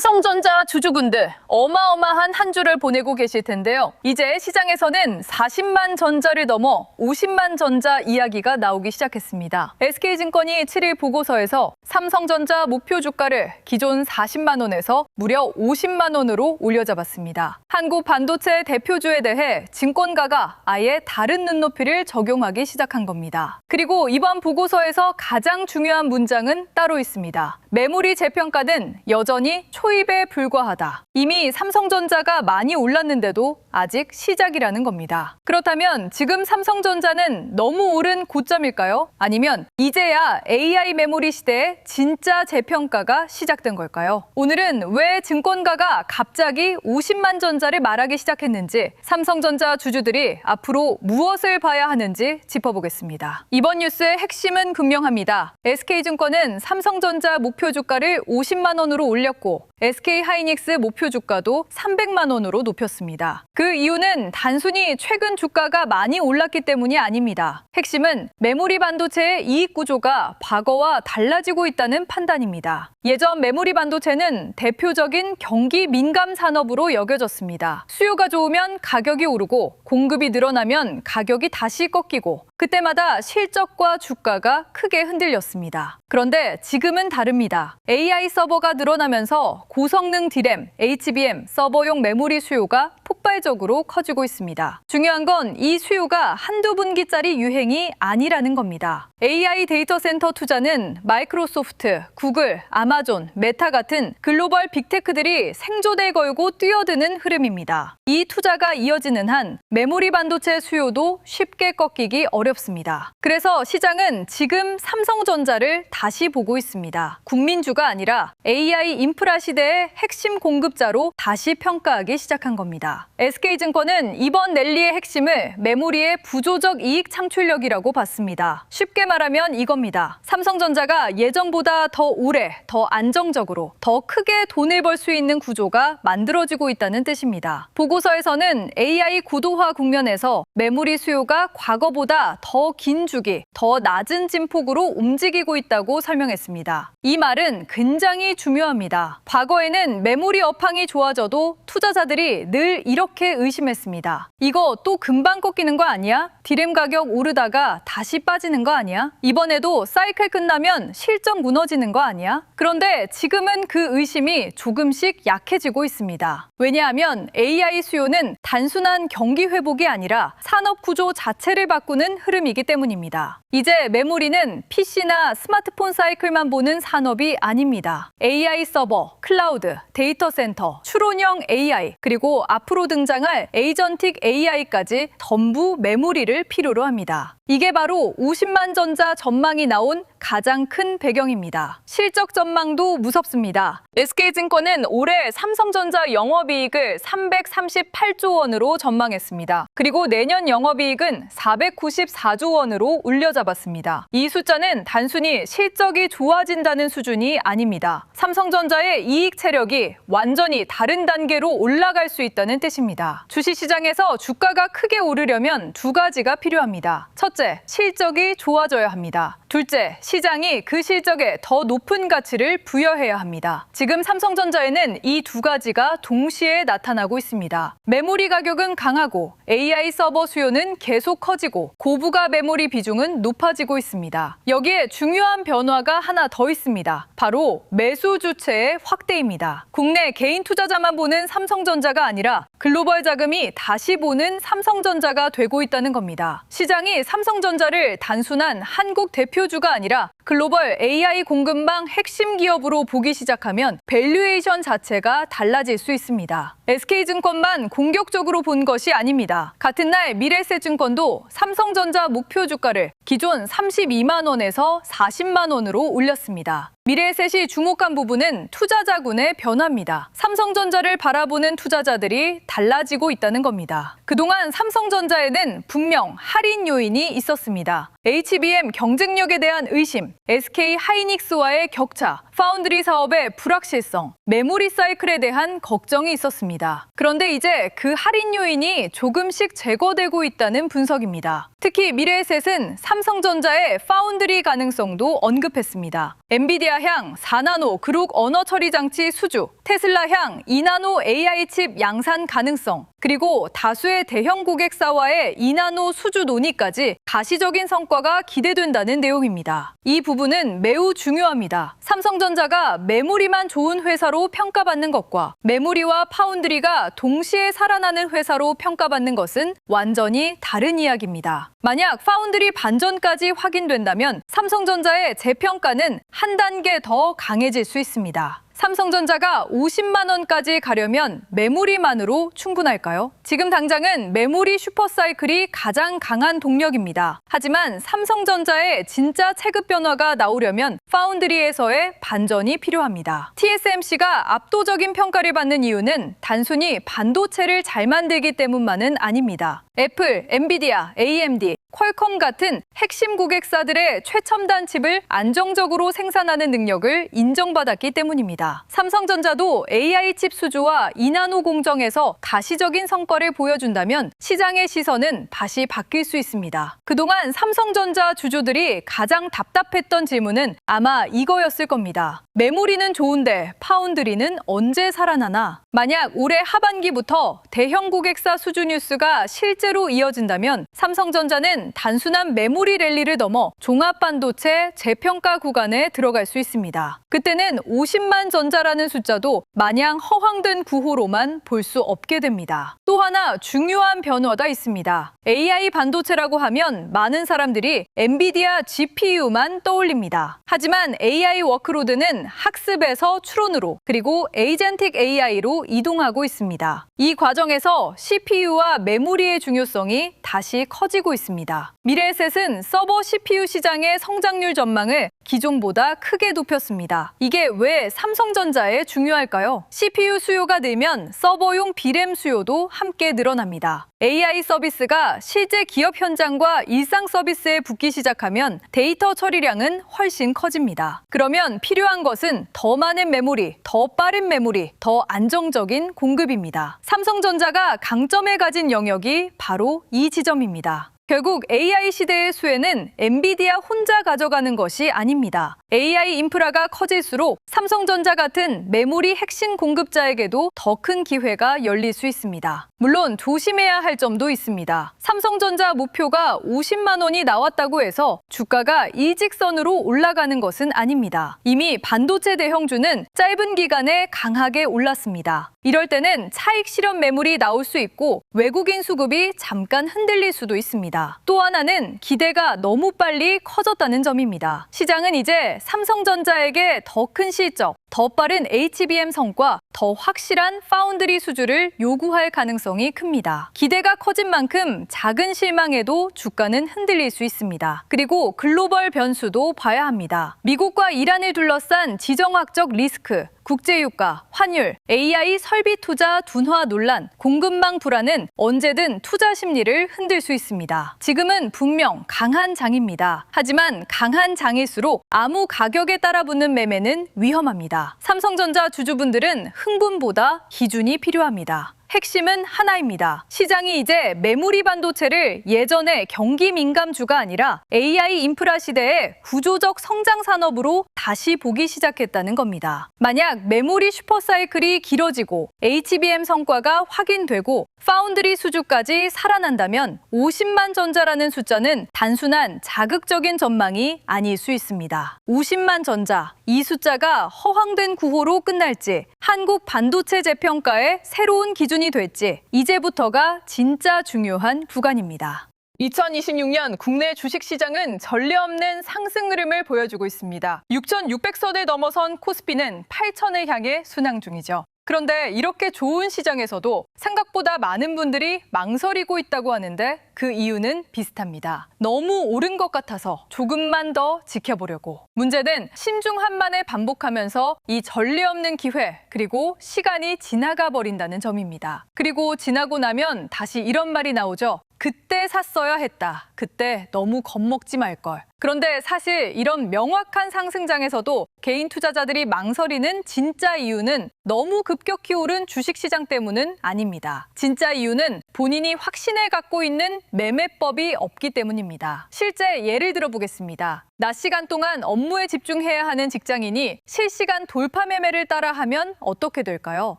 삼성전자 주주분들 어마어마한 한 주를 보내고 계실 텐데요. 이제 시장에서는 40만 전자를 넘어 50만 전자 이야기가 나오기 시작했습니다. SK증권이 7일 보고서에서 삼성전자 목표 주가를 기존 40만 원에서 무려 50만 원으로 올려잡았습니다. 한국 반도체 대표주에 대해 증권가가 아예 다른 눈높이를 적용하기 시작한 겁니다. 그리고 이번 보고서에서 가장 중요한 문장은 따로 있습니다. 메모리 재평가는 여전히 초입에 불과하다. 이미 삼성전자가 많이 올랐는데도 아직 시작이라는 겁니다. 그렇다면 지금 삼성전자는 너무 오른 고점일까요? 아니면 이제야 AI 메모리 시대의 진짜 재평가가 시작된 걸까요? 오늘은 왜 증권가가 갑자기 50만 전자를 말하기 시작했는지, 삼성전자 주주들이 앞으로 무엇을 봐야 하는지 짚어보겠습니다. 이번 뉴스의 핵심은 분명합니다. SK증권은 삼성전자 목표 주가를 50만 원으로 올렸고 SK하이닉스 목표 주가도 300만 원으로 높였습니다. 그 이유는 단순히 최근 주가가 많이 올랐기 때문이 아닙니다. 핵심은 메모리 반도체의 이익 구조가 과거와 달라지고 있다는 판단입니다. 예전 메모리 반도체는 대표적인 경기 민감 산업으로 여겨졌습니다. 수요가 좋으면 가격이 오르고 공급이 늘어나면 가격이 다시 꺾이고 그때마다 실적과 주가가 크게 흔들렸습니다. 그런데 지금은 다릅니다. AI 서버가 늘어나면서 고성능 D램, HBM, 서버용 메모리 수요가 폭발적으로 커지고 있습니다. 중요한 건 이 수요가 한두 분기짜리 유행이 아니라는 겁니다. AI 데이터 센터 투자는 마이크로소프트, 구글, 아마존, 메타 같은 글로벌 빅테크들이 생존에 걸고 뛰어드는 흐름입니다. 이 투자가 이어지는 한 메모리 반도체 수요도 쉽게 꺾이기 어렵습니다. 그래서 시장은 지금 삼성전자를 다시 보고 있습니다. 국민주가 아니라 AI 인프라 시대의 핵심 공급자로 다시 평가하기 시작한 겁니다. SK증권은 이번 랠리의 핵심을 메모리의 부조적 이익 창출력이라고 봤습니다. 쉽게 말하면 이겁니다. 삼성전자가 예전보다 더 오래, 더 안정적으로, 더 크게 돈을 벌 수 있는 구조가 만들어지고 있다는 뜻입니다. 보고서에서는 AI 고도화 국면에서 메모리 수요가 과거보다 더 긴 주기, 더 낮은 진폭으로 움직이고 있다고 설명했습니다. 이 말은 굉장히 중요합니다. 과거에는 메모리 업황이 좋아져도 투자자들이 늘 이렇게 의심했습니다. 이거 또 금방 꺾이는 거 아니야? D램 가격 오르다가 다시 빠지는 거 아니야? 이번에도 사이클 끝나면 실적 무너지는 거 아니야? 그런데 지금은 그 의심이 조금씩 약해지고 있습니다. 왜냐하면 AI 수요는 단순한 경기 회복이 아니라 산업 구조 자체를 바꾸는 흐름이기 때문입니다. 이제 메모리는 PC나 스마트폰 사이클만 보는 산업이 아닙니다. AI 서버, 클라우드, 데이터 센터, 추론형 AI, 그리고 앞으로 등장할 에이전틱 AI까지 전부 메모리를 필요로 합니다. 이게 바로 50만 전자 전망이 나온 가장 큰 배경입니다. 실적 전망도 무섭습니다. SK증권은 올해 삼성전자 영업이익을 338조 원으로 전망했습니다. 그리고 내년 영업이익은 494조 원으로 올려잡았습니다. 이 숫자는 단순히 실적이 좋아진다는 수준이 아닙니다. 삼성전자의 이익 체력이 완전히 다른 단계로 올라갈 수 있다는 뜻입니다. 주식시장에서 주가가 크게 오르려면 두 가지가 필요합니다. 첫째, 실적이 좋아져야 합니다. 둘째, 시장이 그 실적에 더 높은 가치를 부여해야 합니다. 지금 삼성전자에는 이 두 가지가 동시에 나타나고 있습니다. 메모리 가격은 강하고 AI 서버 수요는 계속 커지고 고부가 메모리 비중은 높아지고 있습니다. 여기에 중요한 변화가 하나 더 있습니다. 바로 매수 주체의 확대입니다. 국내 개인 투자자만 보는 삼성전자가 아니라 글로벌 자금이 다시 보는 삼성전자가 되고 있다는 겁니다. 시장이 삼성전자를 단순한 한국 대표주가 아니라 글로벌 AI 공급망 핵심 기업으로 보기 시작하면 밸류에이션 자체가 달라질 수 있습니다. SK증권만 공격적으로 본 것이 아닙니다. 같은 날 미래에셋증권도 삼성전자 목표 주가를 기존 32만 원에서 40만 원으로 올렸습니다. 미래에셋이 주목한 부분은 투자자군의 변화입니다. 삼성전자를 바라보는 투자자들이 달라지고 있다는 겁니다. 그동안 삼성전자에는 분명 할인 요인이 있었습니다. HBM 경쟁력에 대한 의심, SK하이닉스와의 격차, 파운드리 사업의 불확실성, 메모리 사이클에 대한 걱정이 있었습니다. 그런데 이제 그 할인 요인이 조금씩 제거되고 있다는 분석입니다. 특히 미래에셋은 삼성전자의 파운드리 가능성도 언급했습니다. 엔비디아향 4나노 그룹 언어 처리 장치 수주, 테슬라향 2나노 AI 칩 양산 가능성, 그리고 다수의 대형 고객사와의 2나노 수주 논의까지 가시적인 성과가 기대된다는 내용입니다. 이 부분은 매우 중요합니다. 삼성전자가 메모리만 좋은 회사로 평가받는 것과 메모리와 파운드리가 동시에 살아나는 회사로 평가받는 것은 완전히 다른 이야기입니다. 만약 파운드리 반전까지 확인된다면 삼성전자의 재평가는 한 단계 더 강해질 수 있습니다. 삼성전자가 50만 원까지 가려면 메모리만으로 충분할까요? 지금 당장은 메모리 슈퍼사이클이 가장 강한 동력입니다. 하지만 삼성전자의 진짜 체급 변화가 나오려면 파운드리에서의 반전이 필요합니다. TSMC가 압도적인 평가를 받는 이유는 단순히 반도체를 잘 만들기 때문만은 아닙니다. 애플, 엔비디아, AMD, 퀄컴 같은 핵심 고객사들의 최첨단 칩을 안정적으로 생산하는 능력을 인정받았기 때문입니다. 삼성전자도 AI 칩 수주와 2나노 공정에서 가시적인 성과를 보여준다면 시장의 시선은 다시 바뀔 수 있습니다. 그동안 삼성전자 주주들이 가장 답답했던 질문은 아마 이거였을 겁니다. 메모리는 좋은데 파운드리는 언제 살아나나? 만약 올해 하반기부터 대형 고객사 수주 뉴스가 실제로 이어진다면 삼성전자는 단순한 메모리 랠리를 넘어 종합반도체 재평가 구간에 들어갈 수 있습니다. 그때는 50만 전자라는 숫자도 마냥 허황된 구호로만 볼 수 없게 됩니다. 또 하나 중요한 변화가 있습니다. AI 반도체라고 하면 많은 사람들이 엔비디아 GPU만 떠올립니다. 하지만 AI 워크로드는 학습에서 추론으로 그리고 에이젠틱 AI로 이동하고 있습니다. 이 과정에서 CPU와 메모리의 중요성이 다시 커지고 있습니다. 미래에셋은 서버 CPU 시장의 성장률 전망을 기존보다 크게 높였습니다. 이게 왜 삼성전자에 중요할까요? CPU 수요가 늘면 서버용 B램 수요도 함께 늘어납니다. AI 서비스가 실제 기업 현장과 일상 서비스에 붙기 시작하면 데이터 처리량은 훨씬 커집니다. 그러면 필요한 것은 더 많은 메모리, 더 빠른 메모리, 더 안정적인 공급입니다. 삼성전자가 강점을 가진 영역이 바로 이 지점입니다. 결국 AI 시대의 수혜는 엔비디아 혼자 가져가는 것이 아닙니다. AI 인프라가 커질수록 삼성전자 같은 메모리 핵심 공급자에게도 더 큰 기회가 열릴 수 있습니다. 물론 조심해야 할 점도 있습니다. 삼성전자 목표가 50만 원이 나왔다고 해서 주가가 일직선으로 올라가는 것은 아닙니다. 이미 반도체 대형주는 짧은 기간에 강하게 올랐습니다. 이럴 때는 차익 실현 매물이 나올 수 있고 외국인 수급이 잠깐 흔들릴 수도 있습니다. 또 하나는 기대가 너무 빨리 커졌다는 점입니다. 시장은 이제 삼성전자에게 더 큰 실적, 더 빠른 HBM 성과, 더 확실한 파운드리 수주를 요구할 가능성이 큽니다. 기대가 커진 만큼 작은 실망에도 주가는 흔들릴 수 있습니다. 그리고 글로벌 변수도 봐야 합니다. 미국과 이란을 둘러싼 지정학적 리스크, 국제유가, 환율, AI 설비 투자 둔화 논란, 공급망 불안은 언제든 투자 심리를 흔들 수 있습니다. 지금은 분명 강한 장입니다. 하지만 강한 장일수록 아무 가격에 따라붙는 매매는 위험합니다. 삼성전자 주주분들은 흥분보다 기준이 필요합니다. 핵심은 하나입니다. 시장이 이제 메모리 반도체를 예전의 경기 민감주가 아니라 AI 인프라 시대의 구조적 성장 산업으로 다시 보기 시작했다는 겁니다. 만약 메모리 슈퍼사이클이 길어지고 HBM 성과가 확인되고 파운드리 수주까지 살아난다면 50만 전자라는 숫자는 단순한 자극적인 전망이 아닐 수 있습니다. 50만 전자, 이 숫자가 허황된 구호로 끝날지 한국 반도체 재평가의 새로운 기준이 될지 이제부터가 진짜 중요한 구간입니다. 2026년 국내 주식시장은 전례 없는 상승 흐름을 보여주고 있습니다. 6,600선을 넘어선 코스피는 8,000을 향해 순항 중이죠. 그런데 이렇게 좋은 시장에서도 생각보다 많은 분들이 망설이고 있다고 하는데 그 이유는 비슷합니다. 너무 오른 것 같아서 조금만 더 지켜보려고. 문제는 신중한만을 반복하면서 이 전례 없는 기회 그리고 시간이 지나가 버린다는 점입니다. 그리고 지나고 나면 다시 이런 말이 나오죠. 그때 샀어야 했다. 그때 너무 겁먹지 말걸. 그런데 사실 이런 명확한 상승장에서도 개인 투자자들이 망설이는 진짜 이유는 너무 급격히 오른 주식시장 때문은 아닙니다. 진짜 이유는 본인이 확신을 갖고 있는 매매법이 없기 때문입니다. 실제 예를 들어보겠습니다. 낮 시간 동안 업무에 집중해야 하는 직장인이 실시간 돌파 매매를 따라하면 어떻게 될까요?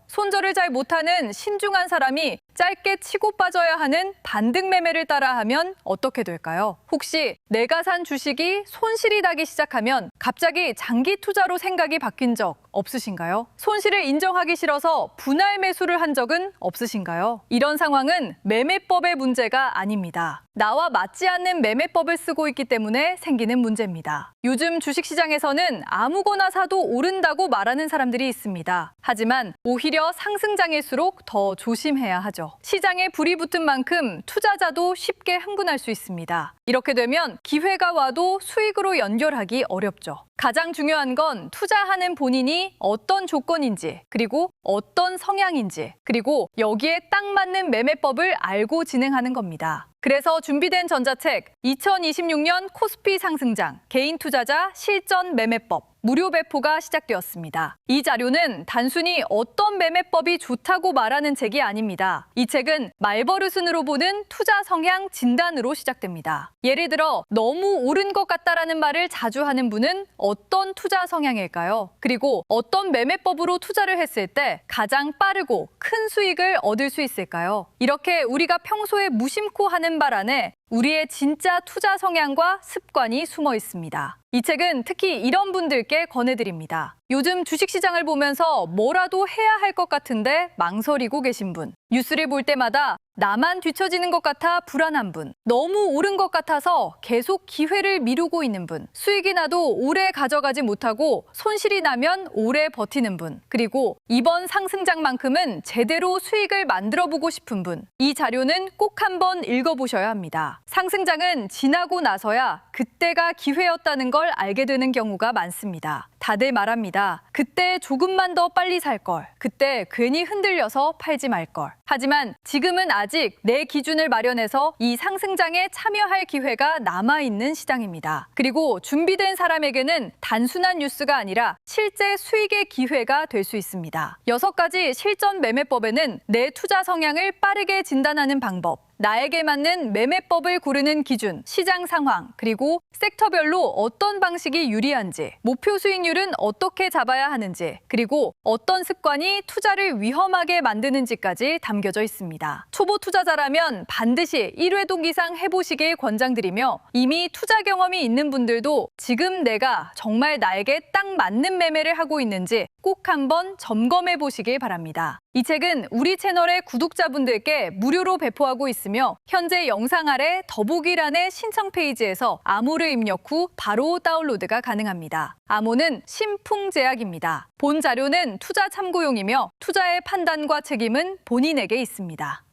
손절을 잘 못하는 신중한 사람이 짧게 치고 빠져야 하는 반등 매매를 따라하면 어떻게 될까요? 혹시 내가 산 주식이 손실이 나기 시작하면 갑자기 장기 투자로 생각이 바뀐 적 없으신가요? 손실을 인정하기 싫어서 분할 매수를 한 적은 없으신가요? 이런 상황은 매매법의 문제가 아닙니다. 나와 맞지 않는 매매법을 쓰고 있기 때문에 생기는 문제입니다. 요즘 주식시장에서는 아무거나 사도 오른다고 말하는 사람들이 있습니다. 하지만 오히려 상승장일수록 더 조심해야 하죠. 시장에 불이 붙은 만큼 투자자도 쉽게 흥분할 수 있습니다. 이렇게 되면 기회가 와도 수익으로 연결하기 어렵죠. 가장 중요한 건 투자하는 본인이 어떤 조건인지, 그리고 어떤 성향인지, 그리고 여기에 딱 맞는 매매법을 알고 진행하는 겁니다. 그래서 준비된 전자책 2026년 코스피 상승장 개인 투자자 실전 매매법 무료 배포가 시작되었습니다. 이 자료는 단순히 어떤 매매법이 좋다고 말하는 책이 아닙니다. 이 책은 말버릇으로 보는 투자 성향 진단으로 시작됩니다. 예를 들어 너무 오른 것 같다라는 말을 자주 하는 분은 어떤 투자 성향일까요? 그리고 어떤 매매법으로 투자를 했을 때 가장 빠르고 큰 수익을 얻을 수 있을까요? 이렇게 우리가 평소에 무심코 하는 말 안에 우리의 진짜 투자 성향과 습관이 숨어 있습니다. 이 책은 특히 이런 분들께 권해드립니다. 요즘 주식시장을 보면서 뭐라도 해야 할 것 같은데 망설이고 계신 분, 뉴스를 볼 때마다 나만 뒤처지는 것 같아 불안한 분, 너무 오른 것 같아서 계속 기회를 미루고 있는 분, 수익이 나도 오래 가져가지 못하고 손실이 나면 오래 버티는 분, 그리고 이번 상승장만큼은 제대로 수익을 만들어보고 싶은 분, 이 자료는 꼭 한번 읽어보셔야 합니다. 상승장은 지나고 나서야 그때가 기회였다는 걸 알게 되는 경우가 많습니다. 다들 말합니다. 그때 조금만 더 빨리 살 걸. 그때 괜히 흔들려서 팔지 말 걸. 하지만 지금은 아직 내 기준을 마련해서 이 상승장에 참여할 기회가 남아있는 시장입니다. 그리고 준비된 사람에게는 단순한 뉴스가 아니라 실제 수익의 기회가 될 수 있습니다. 6가지 실전 매매법에는 내 투자 성향을 빠르게 진단하는 방법, 나에게 맞는 매매법을 고르는 기준, 시장 상황, 그리고 섹터별로 어떤 방식이 유리한지, 목표 수익률은 어떻게 잡아야 하는지, 그리고 어떤 습관이 투자를 위험하게 만드는지까지 담겨져 있습니다. 초보 투자자라면 반드시 1회독 이상 해보시길 권장드리며 이미 투자 경험이 있는 분들도 지금 내가 정말 나에게 딱 맞는 매매를 하고 있는지 꼭 한번 점검해 보시길 바랍니다. 이 책은 우리 채널의 구독자분들께 무료로 배포하고 있으며 현재 영상 아래 더보기란의 신청 페이지에서 암호를 입력 후 바로 다운로드가 가능합니다. 암호는 신풍제약입니다. 본 자료는 투자 참고용이며 투자의 판단과 책임은 본인에게 있습니다.